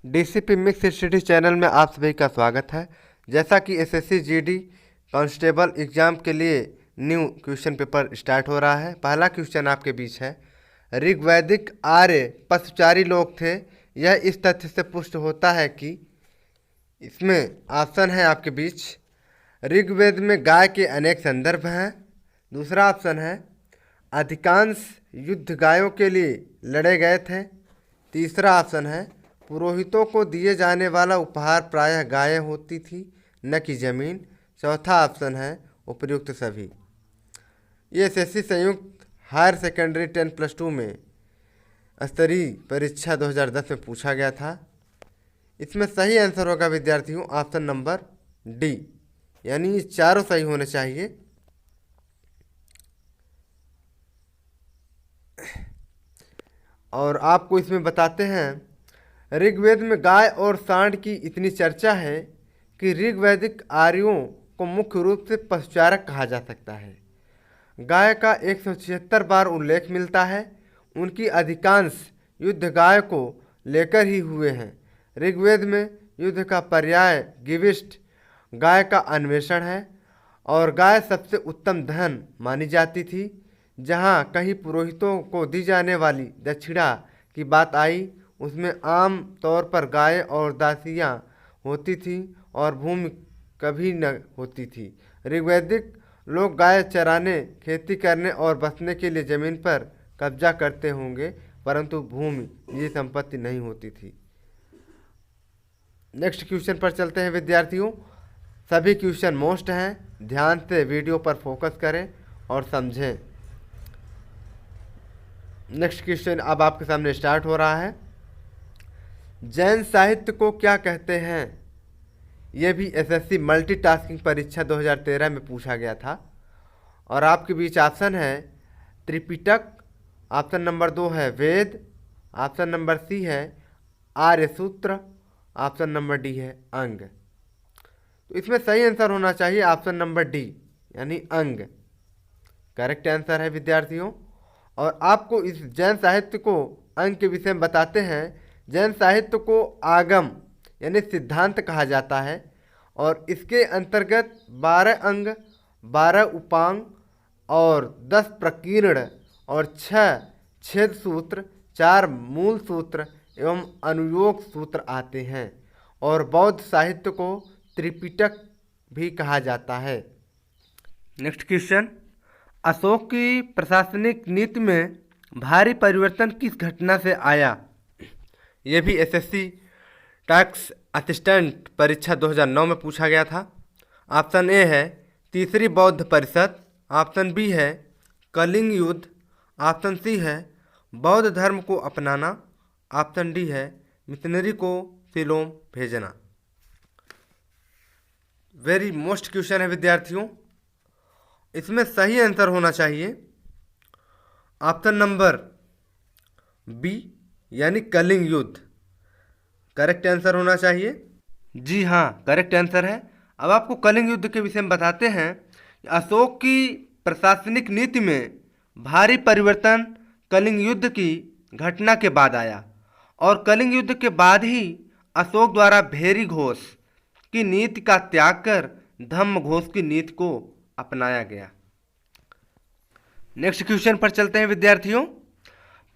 DCP mix study channel में आप सभी का स्वागत है। जैसा कि एसएससी जीडी कांस्टेबल एग्जाम के लिए न्यू क्वेश्चन पेपर स्टार्ट हो रहा है। पहला क्वेश्चन आपके बीच है, ऋग्वैदिक आर्य पशुचारी लोग थे। यह इस तथ्य से पुष्ट होता है कि इसमें ऑप्शन है आपके बीच, ऋग्वेद में गाय के अनेक संदर्भ हैं। दूसरा ऑप्शन है, अधिकांश युद्ध गायों के लिए लड़े गए थे। तीसरा ऑप्शन है, पुरोहितों को दिए जाने वाला उपहार प्रायः गायें होती थी, न कि जमीन। चौथा ऑप्शन है, उपर्युक्त सभी। ये एसएससी संयुक्त हायर सेकेंडरी 10+2 में स्तरीय परीक्षा 2010 में पूछा गया था। इसमें सही आंसर होगा विद्यार्थियों ऑप्शन नंबर डी, यानी ये चारों सही होने चाहिए। और आपको इसमें बताते हैं, ऋग्वेद में गाय और सांड की इतनी चर्चा है कि ऋग्वैदिक आर्यों को मुख्य रूप से पशुचारक कहा जा सकता है। गाय का 176 बार उल्लेख मिलता है। उनकी अधिकांश युद्ध गाय को लेकर ही हुए हैं। ऋग्वेद में युद्ध का पर्याय गिविष्ट गाय का अन्वेषण है और गाय सबसे उत्तम धन मानी जाती थी। जहाँ कहीं पुरोहितों को दी जाने वाली दक्षिणा की बात आई, उसमें आम तौर पर गायें और दासियाँ होती थीं और भूमि कभी न होती थी। ऋग्वैदिक लोग गाय चराने, खेती करने और बसने के लिए ज़मीन पर कब्जा करते होंगे, परंतु भूमि ये संपत्ति नहीं होती थी। नेक्स्ट क्वेश्चन पर चलते हैं विद्यार्थियों। सभी क्वेश्चन मोस्ट हैं, ध्यान से वीडियो पर फोकस करें और समझें। नेक्स्ट क्वेश्चन अब आपके सामने स्टार्ट हो रहा है। जैन साहित्य को क्या कहते हैं? यह भी एसएससी मल्टीटास्किंग परीक्षा 2013 में पूछा गया था। और आपके बीच ऑप्शन है त्रिपिटक, ऑप्शन नंबर 2 है वेद, ऑप्शन नंबर सी है आर्य सूत्र, ऑप्शन नंबर डी है अंग। तो इसमें सही आंसर होना चाहिए ऑप्शन नंबर डी, यानी अंग करेक्ट आंसर है विद्यार्थियों। और आपको इस जैन साहित्य को अंग के विषय में बताते हैं। जैन साहित्य को आगम यानी सिद्धांत कहा जाता है और इसके अंतर्गत 12 अंग, 12 उपांग और 10 प्रकीर्ण और 6 छेद सूत्र, 4 मूल सूत्र एवं अनुयोग सूत्र आते हैं। और बौद्ध साहित्य को त्रिपिटक भी कहा जाता है। नेक्स्ट क्वेश्चन, अशोक की प्रशासनिक नीति में भारी परिवर्तन किस घटना से आया? यह भी एसएससी टैक्स असिस्टेंट परीक्षा 2009 में पूछा गया था। ऑप्शन ए है तीसरी बौद्ध परिषद, ऑप्शन बी है कलिंग युद्ध, ऑप्शन सी है बौद्ध धर्म को अपनाना, ऑप्शन डी है मिशनरी को सिलोम भेजना। वेरी मोस्ट क्वेश्चन है विद्यार्थियों। इसमें सही आंसर होना चाहिए ऑप्शन नंबर बी, यानी कलिंग युद्ध करेक्ट आंसर होना चाहिए। जी हाँ, करेक्ट आंसर है। अब आपको कलिंग युद्ध के विषय में बताते हैं। अशोक की प्रशासनिक नीति में भारी परिवर्तन कलिंग युद्ध की घटना के बाद आया और कलिंग युद्ध के बाद ही अशोक द्वारा भेरी घोष की नीति का त्याग कर धम्म घोष की नीति को अपनाया गया। नेक्स्ट क्वेश्चन पर चलते हैं विद्यार्थियों।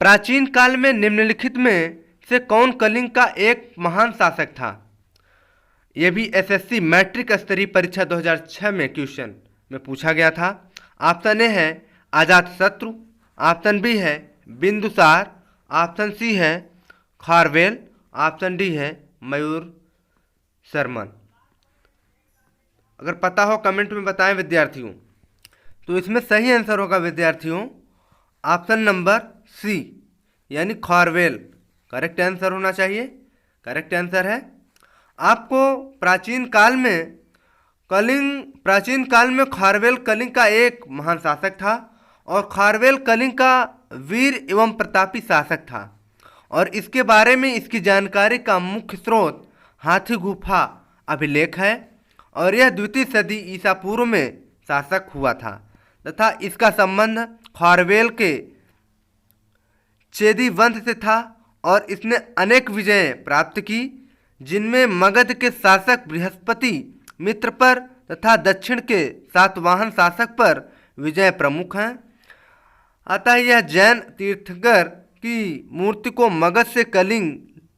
प्राचीन काल में निम्नलिखित में से कौन कलिंग का एक महान शासक था? यह भी एसएससी मैट्रिक स्तरीय परीक्षा 2006 में क्वेश्चन में पूछा गया था। ऑप्शन ए है अजातशत्रु, ऑप्शन बी है बिंदुसार, ऑप्शन सी है खारवेल, ऑप्शन डी है मयूर शर्मन। अगर पता हो कमेंट में बताएं विद्यार्थियों। तो इसमें सही आंसर होगा विद्यार्थियों ऑप्शन नंबर सी, यानी खारवेल करेक्ट आंसर होना चाहिए। करेक्ट आंसर है। आपको प्राचीन काल में खारवेल कलिंग का एक महान शासक था और खारवेल कलिंग का वीर एवं प्रतापी शासक था। और इसके बारे में इसकी जानकारी का मुख्य स्रोत हाथी गुफा अभिलेख है और यह 2वीं सदी ईसा पूर्व में शासक हुआ था तथा इसका संबंध खारवेल के चेदी वंश से था और इसने अनेक विजयें प्राप्त की, जिनमें मगध के शासक बृहस्पति मित्र पर तथा दक्षिण के सातवाहन शासक पर विजय प्रमुख हैं। अतः यह जैन तीर्थंकर की मूर्ति को मगध से कलिंग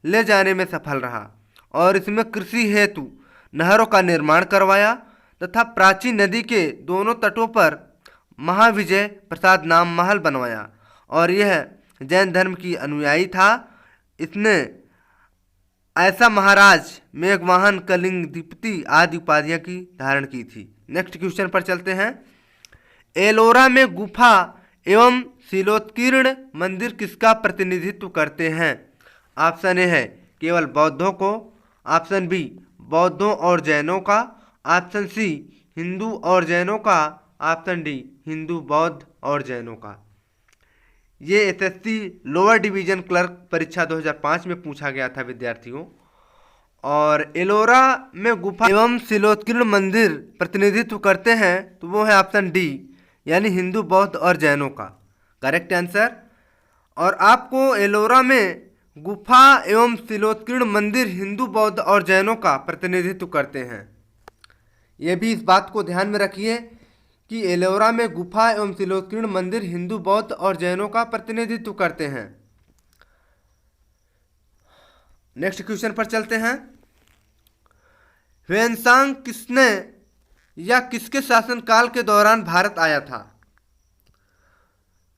ले जाने में सफल रहा और इसमें कृषि हेतु नहरों का निर्माण करवाया तथा प्राचीन नदी के दोनों तटों पर महाविजय प्रसाद नाम महल बनवाया और यह जैन धर्म की अनुयायी था। इसने ऐसा महाराज मेघवाहन कलिंग दीप्ति आदि उपाधियां की धारण की थी। नेक्स्ट क्वेश्चन पर चलते हैं। एलोरा में गुफा एवं शिलोत्कीर्ण मंदिर किसका प्रतिनिधित्व करते हैं? ऑप्शन ए है केवल बौद्धों को, ऑप्शन बी बौद्धों और जैनों का, ऑप्शन सी हिंदू और जैनों का, ऑप्शन डी हिंदू बौद्ध और जैनों का। ये एसएससी लोअर डिवीजन क्लर्क परीक्षा 2005 में पूछा गया था विद्यार्थियों। और एलोरा में गुफा एवं शिलोत्कीर्ण मंदिर प्रतिनिधित्व करते हैं तो वो है ऑप्शन डी यानी हिंदू बौद्ध और जैनों का करेक्ट आंसर। और आपको एलोरा में गुफा एवं शिलोत्कीर्ण मंदिर हिंदू बौद्ध और जैनों का प्रतिनिधित्व करते हैं। ये भी इस बात को ध्यान में रखिए कि एलोरा में गुफा एवं शिलोत्कीर्ण मंदिर हिंदू बौद्ध और जैनों का प्रतिनिधित्व करते हैं। नेक्स्ट क्वेश्चन पर चलते हैं। ह्वेनसांग किसने या किसके शासनकाल के दौरान भारत आया था?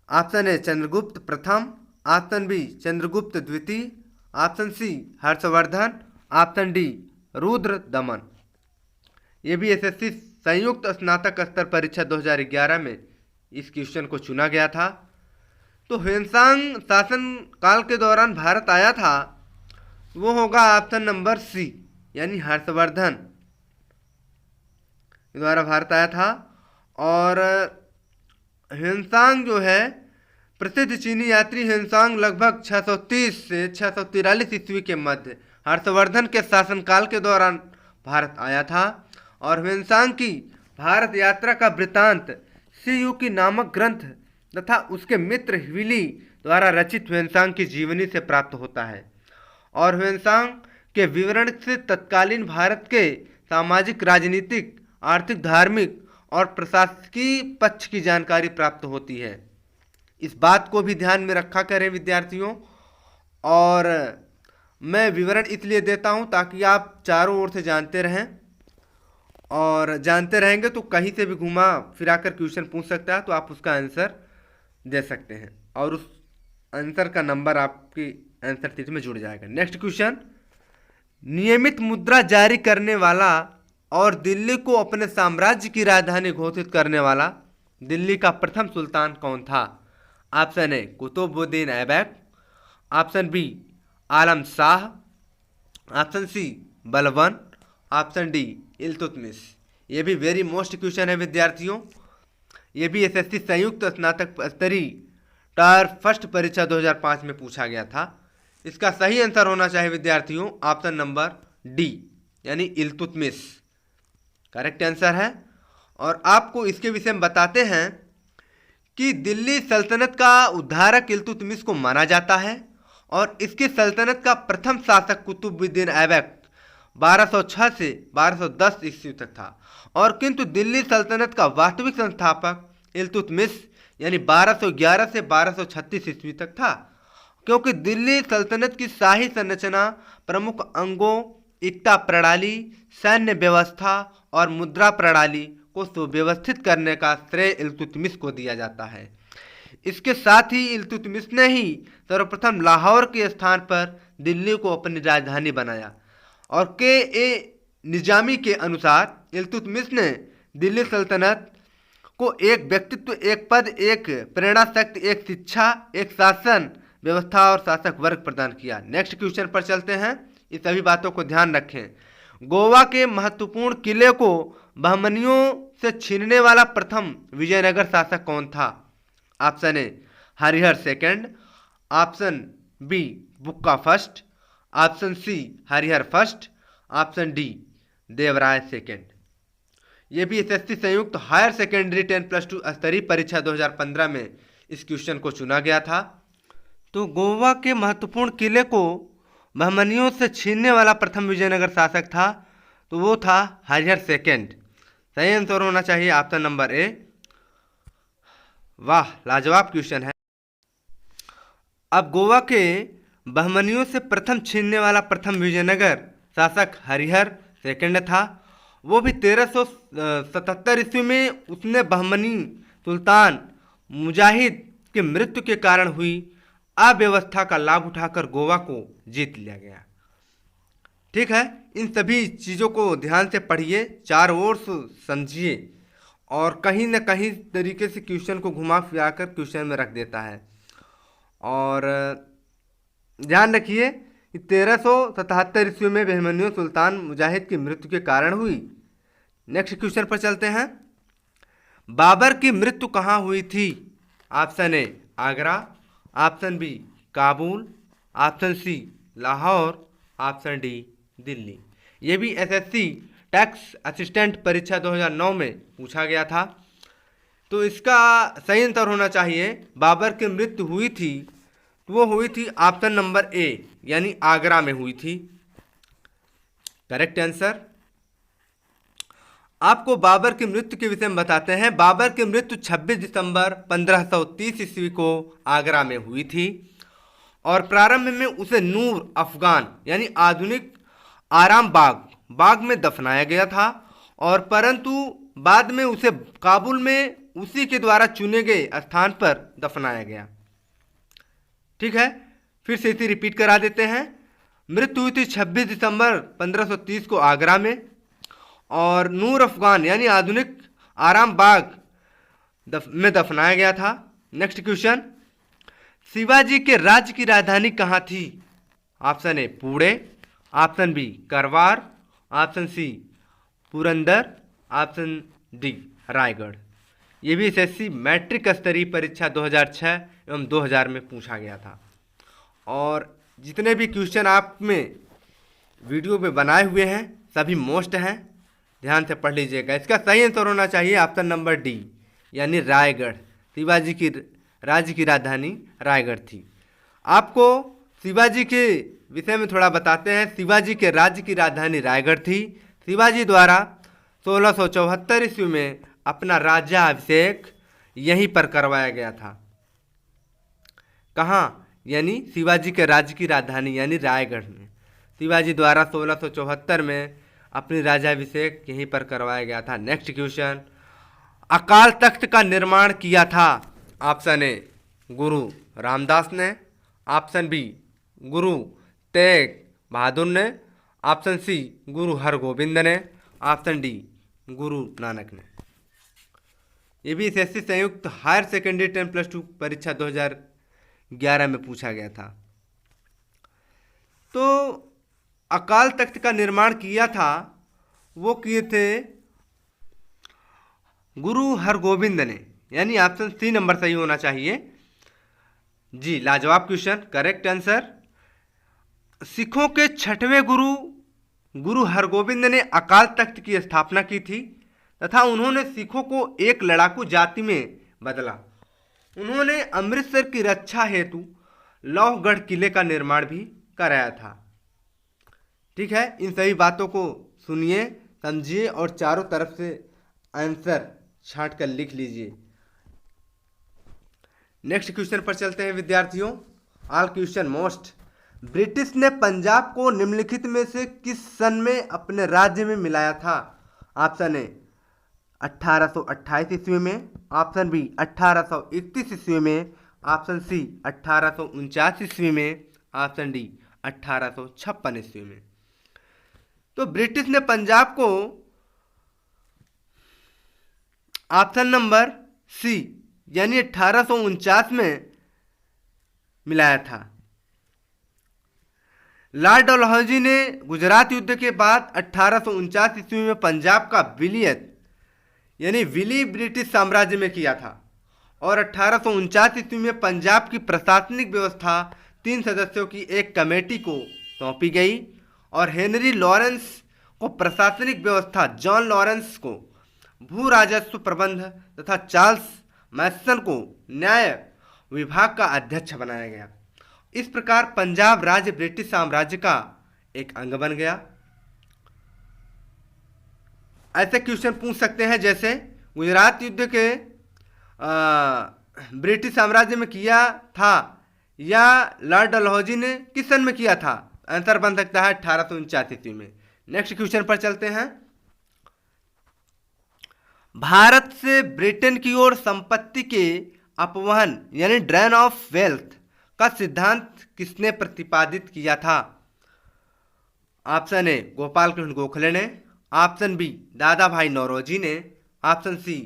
ऑप्शन ए चंद्रगुप्त प्रथम, ऑप्शन बी चंद्रगुप्त द्वितीय, option C Harshvardhan, option D Rudradaman. ये भी एसएससी संयुक्त स्नातक स्तर परीक्षा 2011 में इस क्वेश्चन को चुना गया था। तो ह्वेनसांग शासन काल के दौरान भारत आया था वो होगा ऑप्शन नंबर सी यानी हर्षवर्धन के द्वारा भारत आया था। और ह्वेनसांग जो है प्रसिद्ध चीनी यात्री ह्वेनसांग लगभग 630 से 643 ईस्वी के मध्य हर्षवर्धन के शासनकाल के दौरान भारत आया था। और ह्वेनसांग की भारत यात्रा का वृत्तांत सीयू की नामक ग्रंथ तथा उसके मित्र ह्विली द्वारा रचित ह्वेनसांग की जीवनी से प्राप्त होता है। और ह्वेनसांग के विवरण से तत्कालीन भारत के सामाजिक, राजनीतिक, आर्थिक, धार्मिक और प्रशासकीय पक्ष की जानकारी प्राप्त होती है। इस बात को भी ध्यान में रखा करें विद्यार्थियों। और मैं विवरण इसलिए देता हूं ताकि आप चारों ओर से जानते रहें और जानते रहेंगे तो कहीं से भी घुमा फिरा कर क्वेश्चन पूछ सकता है तो आप उसका आंसर दे सकते हैं और उस आंसर का नंबर आपकी आंसर शीट में जुड़ जाएगा। Next question. नियमित मुद्रा जारी करने वाला और दिल्ली को अपने साम्राज्य की राजधानी घोषित करने वाला दिल्ली का प्रथम सुल्तान कौन था? Option A Qutubuddin Aibak, option B Alam Shah, option C Balban, option D Iltutmish. ये भी वेरी मोस्ट क्वेश्चन है विद्यार्थियों। ये भी एसएससी संयुक्त स्नातक स्तरीय टायर फर्स्ट परीक्षा 2005 में पूछा गया था। इसका सही आंसर होना चाहिए विद्यार्थियों ऑप्शन नंबर डी यानी इल्तुतमिश करेक्ट आंसर है। और आपको इसके विषय में बताते हैं कि दिल्ली सल्तनत का उद्धारक इल्तुतमिश को माना जाता है और इसकी सल्तनत का प्रथम शासक कुतुबुद्दीन ऐबक 1206 से 1210 ईस्वी तक था। और किंतु दिल्ली सल्तनत का वास्तविक संस्थापक इल्तुतमिश यानी 1211 से 1236 ईस्वी तक था, क्योंकि दिल्ली सल्तनत की शाही संरचना, प्रमुख अंगों, इक्ता प्रणाली, सैन्य व्यवस्था और मुद्रा प्रणाली को सुव्यवस्थित करने का श्रेय इल्तुतमिश को दिया जाता है। इसके साथ ही इल्तुतमिश ने ही सर्वप्रथम लाहौर के स्थान पर दिल्ली को अपनी राजधानी बनाया। और के निजामी के अनुसार इल्तुतमिश ने दिल्ली सल्तनत को एक व्यक्तित्व, एक पद, एक प्रेरणा शक्ति, एक शिक्षा, एक शासन व्यवस्था और शासक वर्ग प्रदान किया। नेक्स्ट क्वेश्चन पर चलते हैं। इस सभी बातों को ध्यान रखें। गोवा के महत्वपूर्ण किले को बहमनियों से छीनने वाला प्रथम विजयनगर शासक कौन था? Option A Harihar second, option B Bukka first, option C Harihar first, option D Devaraya second. ये भी एसएससी संयुक्त हायर सेकेंडरी 10+2 स्तरीय परीक्षा 2015 में इस क्वेश्चन को चुना गया था। तो गोवा के महत्वपूर्ण किले को बहमनियों से छीनने वाला प्रथम विजयनगर शासक था, तो वो था हरिहर सेकंड। सही आंसर होना चाहिए ऑप्शन नंबर ए। वाह, लाजवाब क्वेश्चन है। अब गोवा के बहमनियों से प्रथम छीनने वाला प्रथम विजयनगर शासक हरिहर सेकंड था। वो भी 1377 ईस्वी में उसने बहमनी सुल्तान मुजाहिद की मृत्यु के कारण हुई अव्यवस्था का लाभ उठाकर गोवा को जीत लिया गया। ठीक है, इन सभी चीज़ों को ध्यान से पढ़िए, चारों ओर से समझिए, और कहीं न कहीं तरीके से क्वेश्चन को घुमा फिरा कर क्वेश्चन में रख देता है। और ध्यान रखिए कि 1377 ईस्वी में बहमनियों सुल्तान मुजाहिद की मृत्यु के कारण हुई। नेक्स्ट क्वेश्चन पर चलते हैं। बाबर की मृत्यु कहाँ हुई थी? Option A Agra, option B Kabul, option C Lahore, option D Delhi. ये भी एसएससी टैक्स असिस्टेंट परीक्षा 2009 में पूछा गया था। तो इसका सही आंसर होना चाहिए, बाबर की मृत्यु हुई थी तो वो हुई थी ऑप्शन नंबर ए, यानी आगरा में हुई थी। Correct answer. आपको बाबर की मृत्यु के विषय में बताते हैं। बाबर की मृत्यु 26 दिसंबर 1530 ईस्वी को आगरा में हुई थी, और प्रारंभ में उसे नूर अफगान यानी आधुनिक आराम बाग में दफनाया गया था, और परंतु बाद में उसे काबुल में उसी के द्वारा चुने गए स्थान पर दफनाया गया। ठीक है, फिर से इसे रिपीट करा देते हैं। मृत्यु हुई थी 26 दिसंबर 1530 को आगरा में, और नूर अफगान यानी आधुनिक आराम बाग में दफनाया गया था। नेक्स्ट क्वेश्चन, शिवाजी के राज्य की राजधानी कहाँ थी? Option A Pune, option B Karwar, option C Purandar, option D Raigad. ये भी एसएससी मैट्रिक स्तरीय परीक्षा 2006 एवं 2000 में पूछा गया था। और जितने भी क्वेश्चन आप में वीडियो में बनाए हुए हैं सभी मोस्ट हैं, ध्यान से पढ़ लीजिएगा। इसका सही आंसर होना चाहिए ऑप्शन नंबर डी, यानी रायगढ़। शिवाजी की राज्य की राजधानी रायगढ़ थी। आपको शिवाजी के विषय में थोड़ा बताते हैं। शिवाजी के राज्य की राजधानी रायगढ़ थी। शिवाजी द्वारा 1674 ईस्वी में अपना राज्याभिषेक यहीं पर करवाया गया था। कहाँ? यानी शिवाजी के राज्य की राजधानी यानी रायगढ़ में शिवाजी द्वारा 1674 में अपनी राज्याभिषेक यहीं पर करवाया गया था। नेक्स्ट क्वेश्चन, अकाल तख्त का निर्माण किया था? ऑप्शन ए गुरु रामदास ने, ऑप्शन बी गुरु तेग बहादुर ने, ऑप्शन सी गुरु हरगोविंद ने, ऑप्शन डी गुरु नानक ने। ये भी एसएससी संयुक्त हायर सेकेंडरी 10+2 परीक्षा 2011 में पूछा गया था। तो अकाल तख्त का निर्माण किया था, वो किए थे गुरु हरगोविंद ने, यानी ऑप्शन सी नंबर सही होना चाहिए। जी, लाजवाब क्वेश्चन, करेक्ट आंसर। सिखों के छठवें गुरु हरगोविंद ने अकाल तख्त की स्थापना की थी तथा उन्होंने सिखों को एक लड़ाकू जाति में बदला। उन्होंने अमृतसर की रक्षा हेतु लौहगढ़ किले का निर्माण भी कराया था। ठीक है, इन सभी बातों को सुनिए, समझिए और चारों तरफ से आंसर छांट कर लिख लीजिए। नेक्स्ट क्वेश्चन पर चलते हैं विद्यार्थियों। All question most. ब्रिटिश ने पंजाब को निम्नलिखित में से किस सन में अपने राज्य में मिलाया था? ऑप्शन ए 1828 ईस्वी में, ऑप्शन बी 1831 ईस्वी में, ऑप्शन सी 1849 ईस्वी में, ऑप्शन डी 1856 ईस्वी में। तो ब्रिटिश ने पंजाब को ऑप्शन नंबर सी यानी 1849 में मिलाया था। लॉर्ड डलहौजी ने गुजरात युद्ध के बाद 1849 ईस्वी में पंजाब का विलियत यानी विली ब्रिटिश साम्राज्य में किया था, और 1849 ईस्वी में पंजाब की प्रशासनिक व्यवस्था 3 सदस्यों की एक कमेटी को सौंपी गई, और हेनरी लॉरेंस को प्रशासनिक व्यवस्था, जॉन लॉरेंस को भू राजस्व प्रबंध तथा चार्ल्स मैसन को न्याय विभाग का अध्यक्ष बनाया गया। इस प्रकार पंजाब राज्य ब्रिटिश साम्राज्य का एक अंग बन गया। ऐसे क्वेश्चन पूछ सकते हैं जैसे गुजरात युद्ध के ब्रिटिश साम्राज्य में किया था या लॉर्ड डलहौजी ने किस सन में किया था? आंसर बन सकता है 1849 ईस्वी में। नेक्स्ट क्वेश्चन पर चलते हैं। भारत से ब्रिटेन की ओर संपत्ति के अपवहन यानी ड्रेन ऑफ वेल्थ का सिद्धांत किसने प्रतिपादित किया था? ऑप्शन ए गोपाल कृष्ण गोखले ने, ऑप्शन बी दादा भाई नौरोजी ने, ऑप्शन सी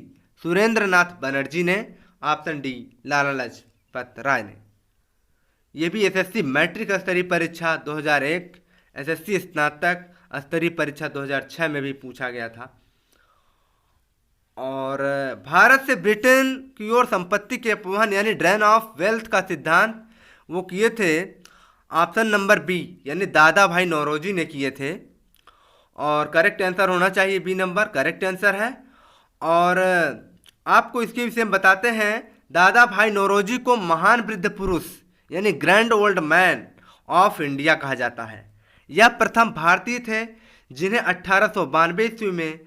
सुरेंद्र नाथ बनर्जी ने, ऑप्शन डी लाला लाजपत राय ने। यह भी एसएससी मैट्रिक स्तरीय परीक्षा 2001, एसएससी स्नातक स्तरीय परीक्षा 2006 में भी पूछा गया था। और भारत से ब्रिटेन की ओर संपत्ति के अपवहन यानी ड्रेन ऑफ वेल्थ का सिद्धांत वो किए थे ऑप्शन नंबर बी यानी दादा भाई नौरोजी ने किए थे। और करेक्ट आंसर होना चाहिए बी नंबर, करेक्ट आंसर है। और आपको इसके विषय में बताते हैं, दादा भाई नौरोजी को महान वृद्ध पुरुष यानी grand old man of India कहा जाता है। यह प्रथम भारतीय थे जिन्हें 1892 ईस्वी में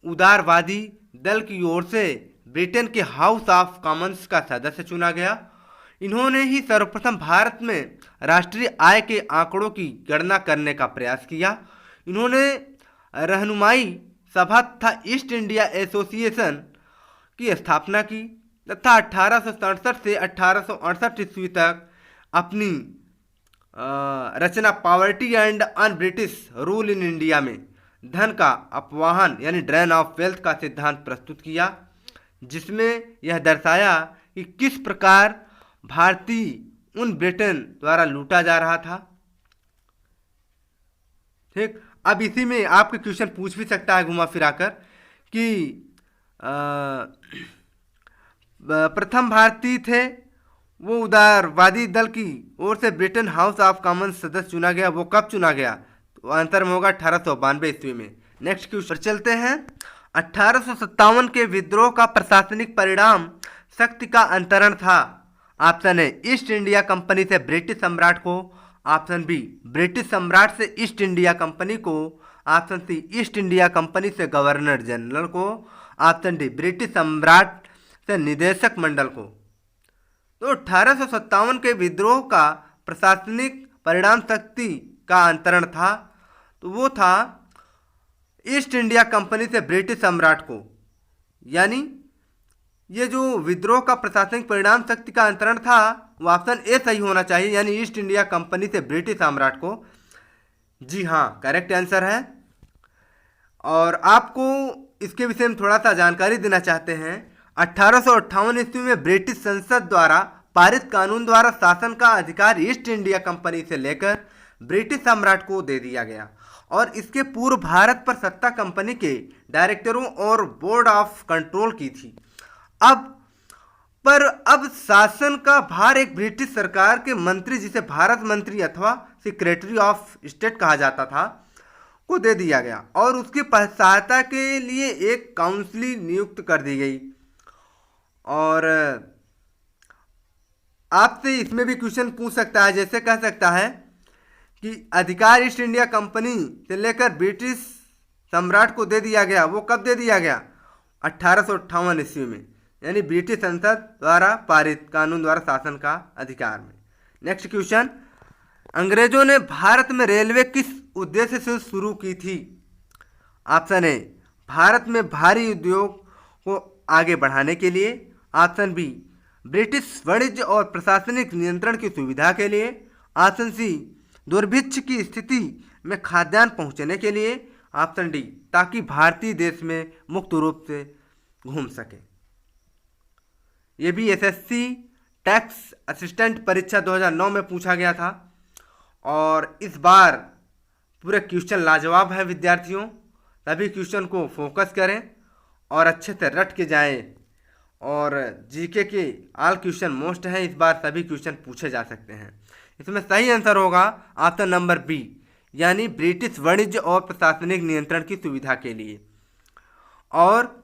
उदारवादी दल की ओर से ब्रिटेन के हाउस ऑफ कॉमन्स का सदस्य चुना गया। इन्होंने ही सर्वप्रथम भारत में राष्ट्रीय आय के आंकड़ों की गणना करने का प्रयास किया। इन्होंने रहनुमाई सभा तथा ईस्ट इंडिया एसोसिएशन की स्थापना की तथा 1867 से 1868 ईस्वी तक अपनी रचना poverty and un British rule in India में धन का अपवाहन यानी ड्रेन ऑफ वेल्थ का सिद्धांत प्रस्तुत किया, जिसमें यह दर्शाया कि किस प्रकार भारतीय उन ब्रिटेन द्वारा लूटा जा रहा था। ठीक, अब इसी में आपके क्वेश्चन पूछ भी सकता है घुमा फिराकर कि प्रथम भारतीय थे वो उदारवादी दल की ओर से ब्रिटेन हाउस ऑफ कॉमन्स सदस्य चुना गया, वो कब चुना गया? तो आंसर में होगा 1892 ईस्वी में। नेक्स्ट क्वेश्चन पर चलते हैं। 1857 के विद्रोह का प्रशासनिक परिणाम शक्ति का अंतरण था। Option A East India Company से ब्रिटिश सम्राट को, ऑप्शन बी ब्रिटिश सम्राट से ईस्ट इंडिया कंपनी को, option C East India Company से गवर्नर जनरल को, ऑप्शन डी ब्रिटिश सम्राट से निदेशक मंडल को। तो 1857 के विद्रोह का प्रशासनिक परिणाम शक्ति का अंतरण था, तो वो था ईस्ट इंडिया कंपनी से ब्रिटिश सम्राट को। यानी ये जो विद्रोह का प्रशासनिक परिणाम शक्ति का अंतरण था वो ऑप्शन ए सही होना चाहिए, यानी ईस्ट इंडिया कंपनी से ब्रिटिश सम्राट को। जी हाँ, करेक्ट आंसर है। और आपको इसके विषय में थोड़ा सा जानकारी देना चाहते हैं। 1858 ईस्वी में ब्रिटिश संसद द्वारा पारित कानून द्वारा शासन का अधिकार ईस्ट इंडिया कंपनी से लेकर ब्रिटिश सम्राट को दे दिया गया और इसके पूर्व भारत पर सत्ता कंपनी के डायरेक्टरों और बोर्ड ऑफ कंट्रोल की थी। अब शासन का भार एक ब्रिटिश सरकार के मंत्री, जिसे भारत मंत्री अथवा सेक्रेटरी ऑफ स्टेट कहा जाता था, को दे दिया गया और उसकी सहायता के लिए एक काउंसिल नियुक्त कर दी गई। और आपसे इसमें भी क्वेश्चन पूछ सकता है, जैसे कह सकता है कि अधिकार ईस्ट इंडिया कंपनी से लेकर ब्रिटिश सम्राट को दे दिया गया, वो कब दे दिया गया? 1858 ईस्वी में, यानी ब्रिटिश संसद द्वारा पारित कानून द्वारा शासन का अधिकार में। नेक्स्ट क्वेश्चन, अंग्रेजों ने भारत में रेलवे किस उद्देश्य से शुरू की थी? ऑप्शन ए भारत में भारी उद्योग को आगे बढ़ाने के लिए, ऑप्शन बी ब्रिटिश वाणिज्य और प्रशासनिक नियंत्रण की सुविधा के लिए, ऑप्शन सी दुर्भिक्ष की स्थिति में खाद्यान्न पहुंचने के लिए, ऑप्शन डी ताकि भारतीय देश में मुक्त रूप से घूम सके। ये भी एसएससी टैक्स असिस्टेंट परीक्षा 2009 में पूछा गया था और इस बार पूरे क्वेश्चन लाजवाब है विद्यार्थियों। सभी क्वेश्चन को फोकस करें और अच्छे से रट के जाएं और जीके के ऑल क्वेश्चन मोस्ट हैं, इस बार सभी क्वेश्चन पूछे जा सकते हैं। इसमें सही आंसर होगा ऑप्शन नंबर बी, यानी ब्रिटिश वाणिज्य और प्रशासनिक नियंत्रण की सुविधा के लिए। और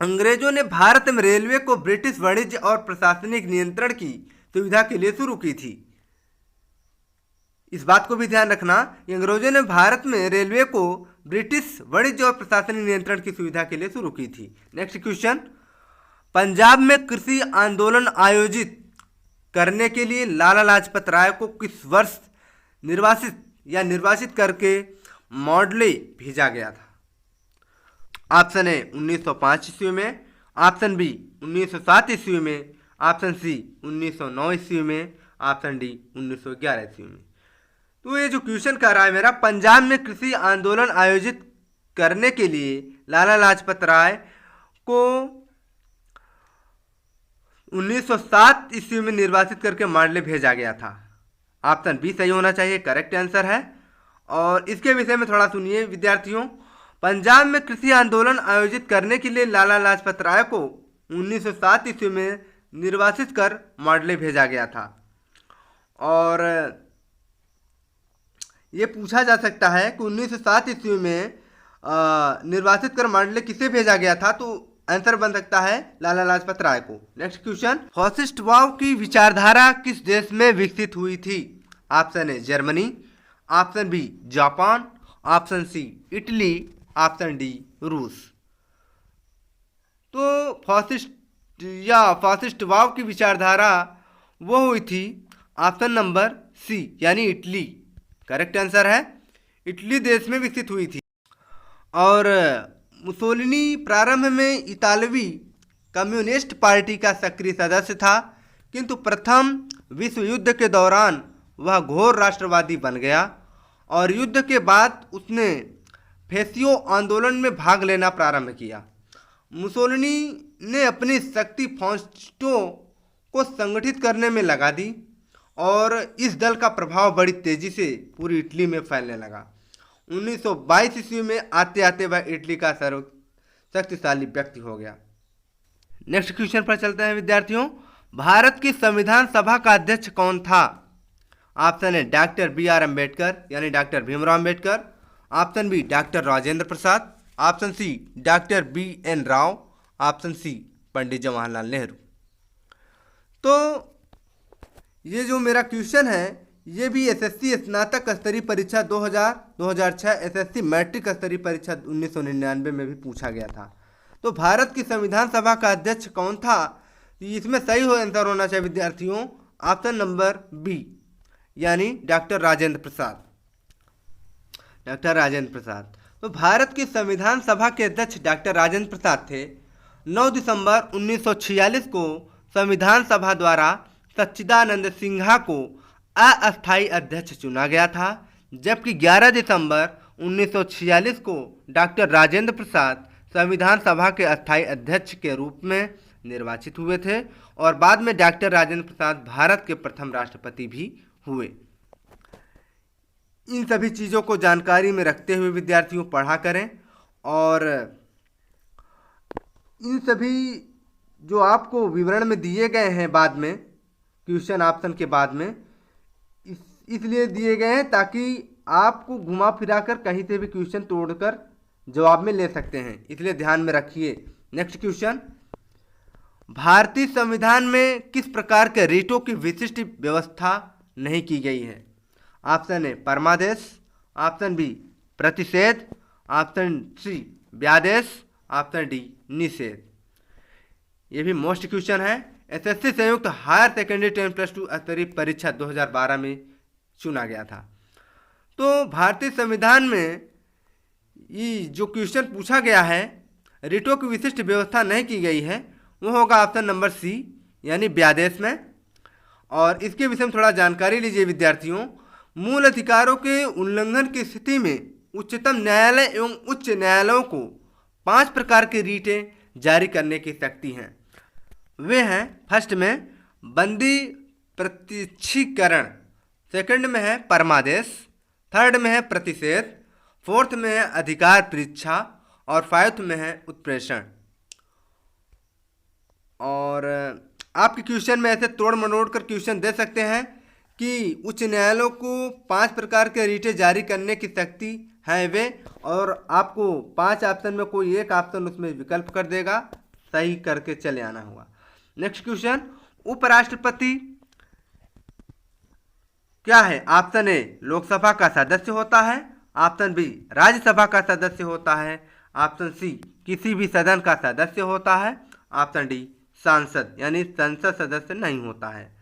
अंग्रेजों ने भारत में रेलवे को ब्रिटिश वाणिज्य और प्रशासनिक नियंत्रण की सुविधा के लिए शुरू की थी। इस बात को भी ध्यान रखना कि अंग्रेजों ने भारत में रेलवे को ब्रिटिश वाणिज्य और प्रशासनिक नियंत्रण की सुविधा के लिए शुरू की थी। नेक्स्ट क्वेश्चन, पंजाब में कृषि आंदोलन आयोजित करने के लिए लाला लाजपत राय को किस वर्ष निर्वासित करके मॉडले भेजा गया था? ऑप्शन ए 1905 ईस्वी में, ऑप्शन बी 1907 ईस्वी में, ऑप्शन सी 1909 ईस्वी में, ऑप्शन डी 1911 ईस्वी में। तो ये जो क्वेश्चन कर रहा है मेरा, पंजाब में कृषि आंदोलन आयोजित करने के लिए लाला लाजपत राय को 1907 ईस्वी में निर्वासित करके मॉडले भेजा गया था। ऑप्शन बी सही होना चाहिए, करेक्ट आंसर है। और इसके विषय में थोड़ा सुनिए विद्यार्थियों, पंजाब में कृषि आंदोलन आयोजित करने के लिए लाला लाजपत राय को 1907 ईस्वी में निर्वासित कर मॉडले भेजा गया था। और ये पूछा जा सकता है कि 1907 ईस्वी में निर्वासित कर मॉडले किसे भेजा गया था, तो आंसर बन सकता है लाला लाजपत राय को। नेक्स्ट क्वेश्चन, फासिस्टवाद की विचारधारा किस देश में विकसित हुई थी? Option A Germany, option B Japan, option C Italy, option D रूस। तो फासिस्टवाद की विचारधारा वो हुई थी ऑप्शन नंबर सी यानी इटली, करेक्ट आंसर है। इटली देश में विकसित हुई थी। और मुसोलिनी प्रारंभ में इतालवी कम्युनिस्ट पार्टी का सक्रिय सदस्य था, किंतु प्रथम विश्व युद्ध के दौरान वह घोर राष्ट्रवादी बन गया और युद्ध के बाद उसने फैसियो आंदोलन में भाग लेना प्रारंभ किया। मुसोलिनी ने अपनी शक्ति फासिस्टों को संगठित करने में लगा दी और इस दल का प्रभाव बड़ी तेजी से पूरी इटली में फैलने लगा। 1922 ईस्वी में आते आते वह इटली का शक्तिशाली व्यक्ति हो गया। नेक्स्ट क्वेश्चन पर चलते हैं विद्यार्थियों, भारत की संविधान सभा का अध्यक्ष कौन था? Option A doctor B R. Ambedkar यानी doctor Bhimrao Ambedkar, option B doctor Rajendra Prasad, option C doctor B N. Rao, option C Pandit Jawaharlal Nehru. तो ये जो मेरा क्वेश्चन है ये भी एसएससी स्नातक स्तरीय परीक्षा 2006 एसएससी मैट्रिक स्तरीय परीक्षा 1999 में भी पूछा गया था। तो भारत की संविधान सभा का अध्यक्ष कौन था? इसमें सही आंसर होना चाहिए विद्यार्थियों ऑप्शन नंबर बी यानी डॉक्टर राजेंद्र प्रसाद, डॉक्टर राजेंद्र प्रसाद। तो भारत की संविधान सभा के अध्यक्ष डॉक्टर राजेंद्र प्रसाद थे। 9 दिसंबर 1946 को संविधान सभा द्वारा सच्चिदानंद सिन्हा को अस्थायी अध्यक्ष चुना गया था, जबकि 11 दिसंबर 1946 को डॉक्टर राजेंद्र प्रसाद संविधान सभा के अस्थायी अध्यक्ष के रूप में निर्वाचित हुए थे और बाद में डॉक्टर राजेंद्र प्रसाद भारत के प्रथम राष्ट्रपति भी हुए। इन सभी चीज़ों को जानकारी में रखते हुए विद्यार्थियों पढ़ा करें और इन सभी जो आपको विवरण में दिए गए हैं बाद में क्वेश्चन ऑप्शन के बाद में इसलिए दिए गए हैं ताकि आपको घुमा फिरा कर कहीं से भी क्वेश्चन तोड़कर जवाब में ले सकते हैं, इसलिए ध्यान में रखिए। नेक्स्ट क्वेश्चन, भारतीय संविधान में किस प्रकार के रिटों की विशिष्ट व्यवस्था नहीं की गई है? ऑप्शन ए परमादेश, ऑप्शन बी प्रतिषेध, ऑप्शन सी व्यादेश, ऑप्शन डी निषेध। ये भी मोस्ट क्वेश्चन है। एसएससी संयुक्त हायर सेकेंडरी 10+2 स्तरीय परीक्षा 2012 में चुना गया था। तो भारतीय संविधान में ये जो क्वेश्चन पूछा गया है रिटों की विशिष्ट व्यवस्था नहीं की गई है वो होगा ऑप्शन नंबर सी यानी व्यादेश में। और इसके विषय में थोड़ा जानकारी लीजिए विद्यार्थियों। मूल अधिकारों के उल्लंघन की स्थिति में उच्चतम न्यायालय एवं उच्च न्यायालयों को 5 प्रकार की रीटें जारी करने की शक्ति हैं। वे हैं, फर्स्ट में बंदी प्रत्यक्षीकरण, सेकंड में है परमादेश, थर्ड में है प्रतिषेध, फोर्थ में है अधिकार परीक्षा और फाइव्थ में है उत्प्रेषण। और आपके क्वेश्चन में ऐसे तोड़ मरोड़ कर क्वेश्चन दे सकते हैं कि उच्च न्यायालयों को 5 प्रकार के रीटें जारी करने की शक्ति है वे, और आपको 5 ऑप्शन में कोई एक ऑप्शन उसमें विकल्प कर देगा, सही करके चले आना होगा। नेक्स्ट क्वेश्चन, उपराष्ट्रपति क्या है? ऑप्शन ए लोकसभा का सदस्य होता है, ऑप्शन बी राज्यसभा का सदस्य होता है, ऑप्शन सी किसी भी सदन का सदस्य होता है, ऑप्शन डी सांसद यानी संसद सदस्य नहीं होता है।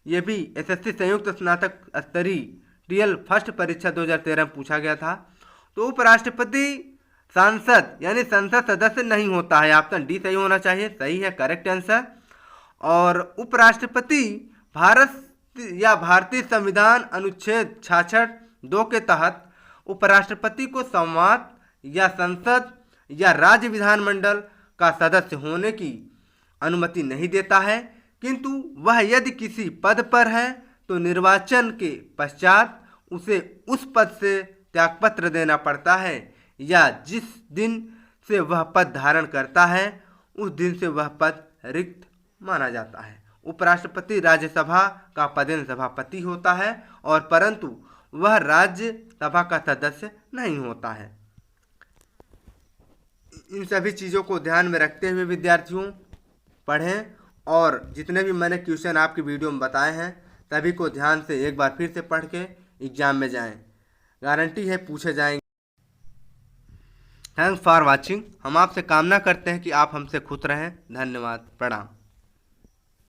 ये भी एसएससी संयुक्त स्नातक स्तरीय टीएल फर्स्ट परीक्षा 2013 में पूछा गया था। तो उपराष्ट्रपति सांसद यानी संसद सदस्य नहीं होता है, ऑप्शन डी सही होना चाहिए, सही है, करेक्ट आंसर। और उपराष्ट्रपति भारत या भारतीय संविधान अनुच्छेद 66(2) के तहत उपराष्ट्रपति को संसद या संसद या राज्य विधानमंडल का सदस्य होने की अनुमति नहीं देता है, किंतु वह यदि किसी पद पर है तो निर्वाचन के पश्चात उसे उस पद से त्यागपत्र देना पड़ता है या जिस दिन से वह पद धारण करता है उस दिन से वह पद रिक्त माना जाता है। उपराष्ट्रपति राज्यसभा का पदेन सभापति होता है और परंतु वह राज्यसभा का सदस्य नहीं होता है। इन सभी चीज़ों को ध्यान में रखते हुए विद्यार्थियों पढ़ें और जितने भी मैंने क्वेश्चन आपकी वीडियो में बताए हैं सभी को ध्यान से एक बार फिर से पढ़ के एग्जाम में जाएं, गारंटी है पूछे जाएंगे। Thanks for watching. हम आपसे कामना करते हैं कि आप हमसे खुश रहें। धन्यवाद, प्रणाम।